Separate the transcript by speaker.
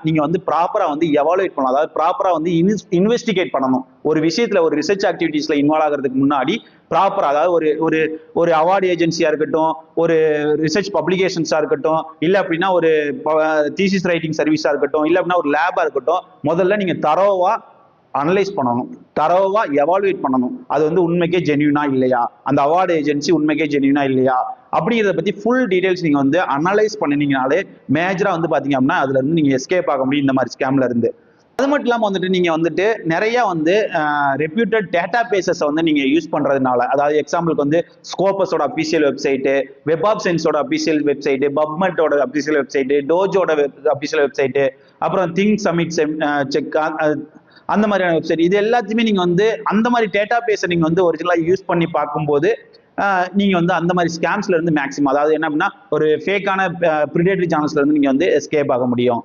Speaker 1: நீங்க வந்து ப்ராப்பரா வந்து எவாலுவேட் பண்ணலாம். அதாவது ப்ராப்பரா வந்து இன்வெஸ்டிகேட் பண்ணணும். ஒரு விஷயத்துல ஒரு ரிசர்ச் ஆக்டிவிட்டீஸ்ல இன்வால்வ் ஆகிறதுக்கு முன்னாடி ப்ராப்பரா, அதாவது ஒரு ஒரு ஒரு அவார்டு ஏஜென்சியா இருக்கட்டும், ஒரு ரிசர்ச் பப்ளிகேஷன்ஸா இருக்கட்டும், இல்ல அப்படின்னா ஒரு தீசிஸ் ரைட்டிங் சர்வீஸா இருக்கட்டும், இல்ல அப்படின்னா ஒரு லேபா இருக்கட்டும், முதல்ல நீங்க தரோவா அனலைஸ் பண்ணணும், தரோவா எவாலுவேட் பண்ணணும். அது வந்து உண்மைக்கே ஜென்யூனா இல்லையா, அந்த அவார்டு ஏஜென்சி உண்மைக்கே ஜென்யூனா இல்லையா அப்படிங்கிறத பத்தி ஃபுல் டீடைல்ஸ் நீங்க வந்து அனலைஸ் பண்ணினீங்கனாலே மேஜரா வந்து பாத்தீங்க அப்படின்னா அதுல இருந்து நீங்க எஸ்கேப் ஆக முடியும் இந்த மாதிரி ஸ்கேம்ல இருந்து. அது மட்டும் இல்லாம வந்துட்டு நீங்க வந்துட்டு நிறைய வந்து ரெப்யூட்டட் டேட்டா பேசஸ் வந்து நீங்க யூஸ் பண்றதுனால, அதாவது எக்ஸாம்பிளுக்கு வந்து ஸ்கோபஸோட அபிஷியல் வெப்சைட்டு, வெப் ஆஃப் சயின்ஸோட அபிஷியல் வெப்சைட்டு, பப்மெட்டோட அபிஷியல் வெப்சைட்டு, டோஜோட அபிஷியல் வெப்சைட்டு, அப்புறம் திங்க் சமிட் செக், அந்த மாதிரியான வெப்சைட், இது எல்லாத்தையுமே நீங்க வந்து அந்த மாதிரி டேட்டா பேஸை நீங்க வந்து ஒரிஜினலா யூஸ் பண்ணி பார்க்கும்போது நீங்க வந்து அந்த மாதிரி ஸ்கேம்ஸ்ல இருந்து மேக்ஸிமம், அதாவது என்ன அப்படின்னா ஒரு ஃபேக்கான பிரிடேட்டரி சேனல்ஸ்ல இருந்து நீங்க வந்து எஸ்கேப் ஆக முடியும்.